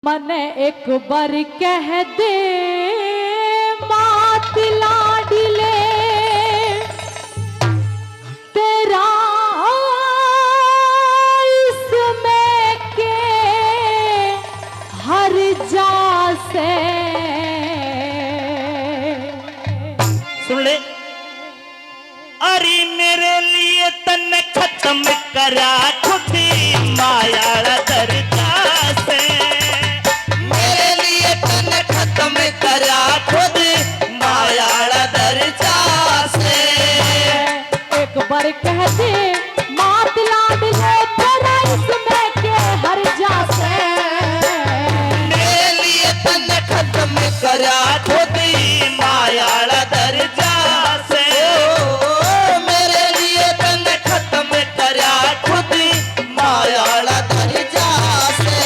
मन एक बार कह दे मात लाडले तेरा इसमें के हर जा से। सुन ले, अरे मेरे लिए तन खत्म करा खुद माया दरजा से। मेरे लिए तन खत्म करा खुद माया दरजा से। एक बार कह दे मात लाडले तेरा इसमें के हर जा से। मेरे लिए तन खत्म करा खुद माया दरजा से। मेरे लिए तन खत्म करा खुद माया दरजा से।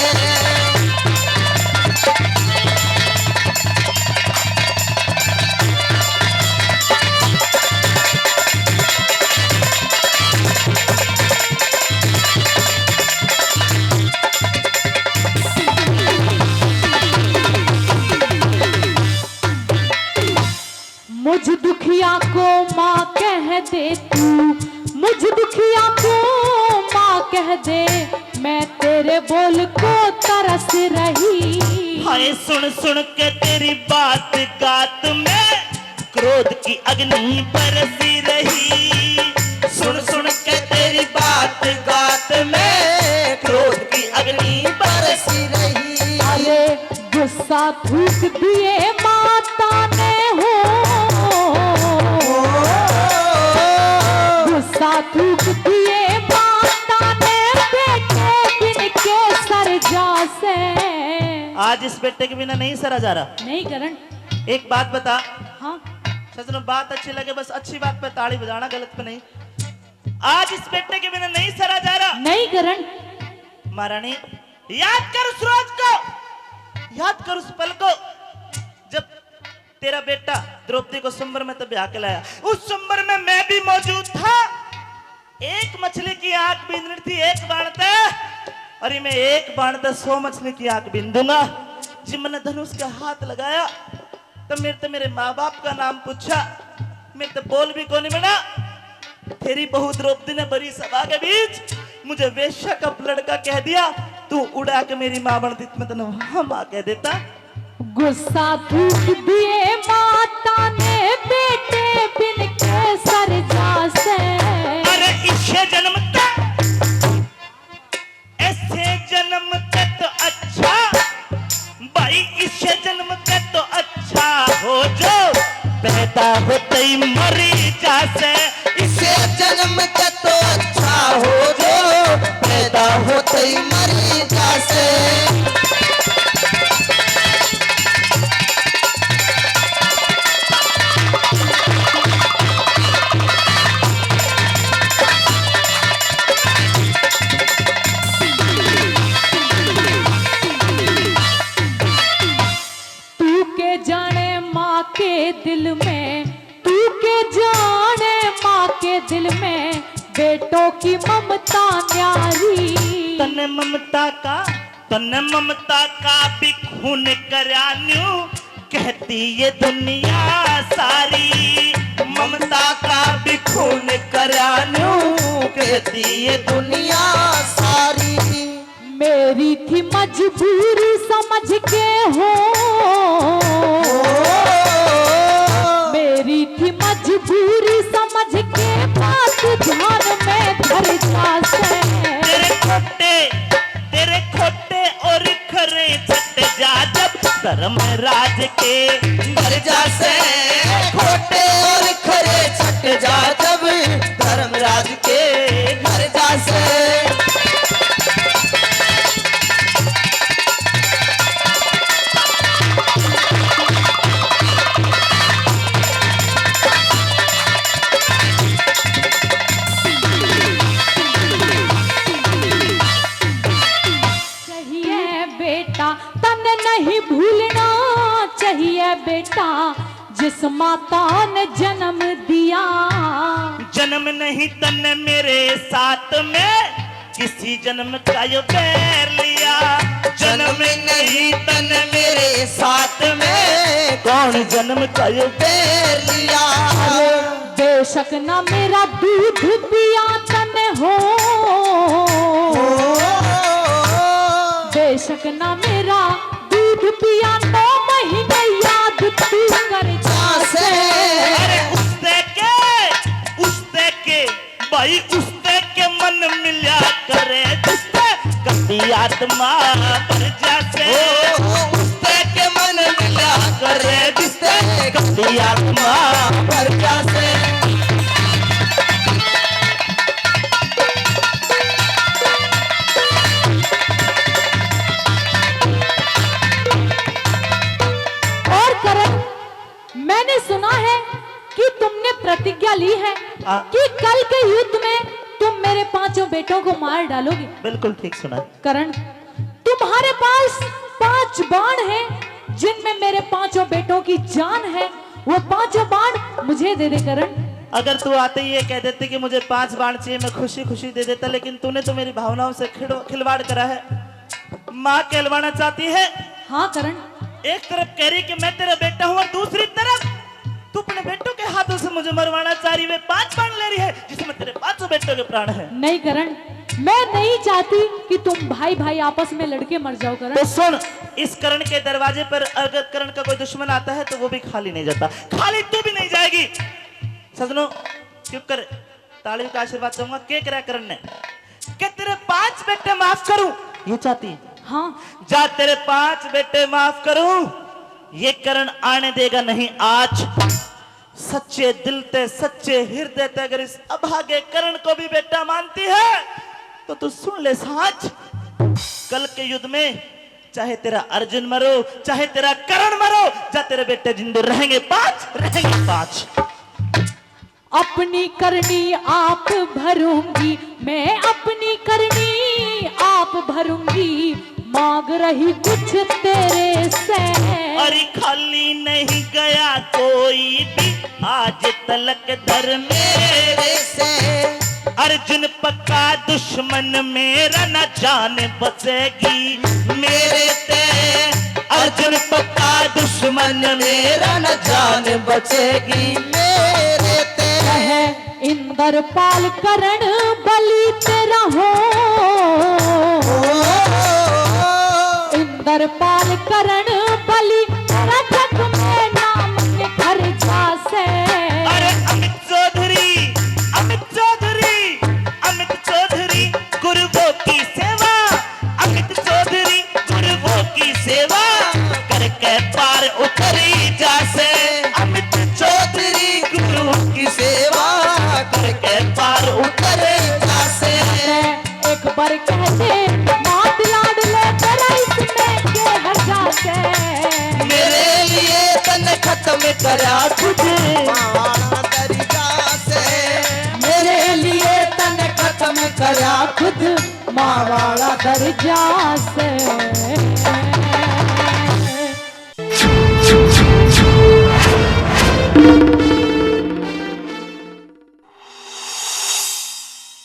मुझ दुखिया को माँ कह दे तू, मुझ दुखिया को माँ कह दे, मैं तेरे बोल को तरस रही। हाय सुन सुन के तेरी बात गात में क्रोध की अग्नि बरसी रही। सुन सुन के तेरी बात गात में क्रोध की अग्नि बरसी रही। अरे गुस्सा थूक दिए माता ने हो, गुस्सा थूक दिए माता ने बेटे बिन के सर जा से। आज इस बेटे के बिना नहीं सरा जा रहा। नहीं करण। एक बात बता। हाँ सच में बात अच्छी लगे बस अच्छी बात पे ताड़ी बजाना, गलत पे नहीं। आज इस बेटे के बिना नहीं सरा जा रहा। नहीं करण। महारानी याद कर उस रोज को, याद कर उस पल को जब तेरा बेटा द्रौपदी को स्वयंवर में तो ब्याह के लाया। उस स्वयंवर में मैं भी मौजूद था। एक मछली की आंख बीन रही थी, एक बाण था। अरे मैं एक बाण था 100 मछली की आंख बीन दूंगा। जब मैंने धनुष का हाथ लगाया तब मेरे माँ बाप का नाम पूछा। मेरे तो बोल भी कौन बना। तेरी बहू द्रौपदी ने बड़ी सभा के बीच मुझे वेश्या का लड़का कह दिया। तू उड़ा के मेरी माँ बनती मैं तो वहां माँ कह देता। गुस्सा थूक दिए माता ने बेटे बिन के सर जा से। अरे इससे जन्म ऐसे जन्म के तो अच्छा भाई, इससे जन्म के तो अच्छा हो जो पैदा होते ही मरी जा से। इससे जन्म के तो अच्छा हो जो पैदा होते ही मरी जा से। दिल में तू के जाने माँ के दिल में बेटों की ममता न्यारी। तन ममता का भी खून करान्यू कहती ये दुनिया सारी। ममता का भी खून करान्यू कहती ये दुनिया सारी। मेरी थी मजबूरी समझ के हो, मेरी थी मजबूरी समझ के बात ध्यान में धर जा से। तेरे खोटे और खरे छट जा जब धर्मराज के घर जा से। खोटे और खरे छट जा जब धर्मराज के घर जा से। तन नहीं भूलना चाहिए बेटा जिस माता ने जन्म दिया। जन्म नहीं तन मेरे साथ में किसी जन्म का यो पैर लिया। जन्म नहीं तन मेरे साथ में, कौन जन्म का ये दे लिया। बेशक ना मेरा दूध पिया तन हो, बेशक ना मेरा दूध पिया 9 महीने याद तू कर जा से। अरे उसते के भाई उसते के मन मिला करे जिससे कभी आत्मा पर जासे, उससे के मन मिला करे जिससे कभी आत्मा पर जासे। और करण, मैंने सुना है कि तुमने प्रतिज्ञा ली है हाँ। कि कल के युद्ध में तुम मेरे 5 बेटों को मार डालोगे। बिल्कुल ठीक सुना। करण, तुम्हारे पास 5 बाण हैं जिनमें मेरे 5 बेटों की जान है। वो 5 बाण मुझे दे दे करण। अगर तू आते ही ये कह देती कि मुझे 5 बाण चाहिए, मैं खुशी खुशी दे देता, लेकिन तूने तो मेरी भावनाओं से खिलवाड़ करा है। माँ कहलवाना चाहती है। हाँ करण, एक तरफ कह रही कि मैं तेरा बेटा हूं और दूसरी तरफ तू अपने बेटों के हाथों से मुझे मरवाना चाह रही है। 5 बाण ले रही है जिसमें तेरे 5 बेटों के प्राण है। नहीं करण, मैं नहीं चाहती कि तुम भाई भाई आपस में लड़के मर जाओ करण। तो सुन, इस करण के दरवाजे पर अगर करण का कोई दुश्मन आता है तो वो भी खाली नहीं जाता, खाली तू भी नहीं जाएगी। सजनों चुप कर, तालियों का आशीर्वाद दूंगा। क्या करा करण ने कि तेरे 5 बेटे माफ करूं, ये चाहती है। हाँ, जा तेरे 5 बेटे माफ करूं, ये करण आने देगा नहीं आज। सच्चे दिल ते सच्चे हृदय ते अगर इस अभागे करण को भी बेटा मानती है तो तू सुन ले साज, कल के युद्ध में चाहे तेरा अर्जुन मरो चाहे तेरा करण मरो, जा तेरे बेटे जिंदे रहेंगे 5 रहेंगे 5। अपनी करनी आप भरूंगी, मैं अपनी करनी आप भरूंगी, मांग रही कुछ तेरे से। अरे खाली नहीं गया कोई भी आज तलक दर मेरे से, अर्जुन पक्का दुश्मन मेरा न जान बचेगी मेरे ते, अर्जुन पक्का दुश्मन मेरा न जान बचेगी मेरे ते। इंद्रपाल करण बलि तेरा हो, इंद्रपाल करण बलि तेरा जग में नाम निखर जासे। अरे अमित चौधरी, अमित चौधरी, अमित चौधरी गुरुओं की सेवा, अमित चौधरी गुरुओं की सेवा करके पार उतरी जासे, अमित चौधरी गुरुओं की सेवा करके पार उतरी जासे। एक बार कह दे मात लाड ले तेरा इसमें के हर जासे। मेरे लिए तन खत्म करा खुद दरिया से, मेरे लिए तन खत्म करा खुद, माँ वाला दर्जा से।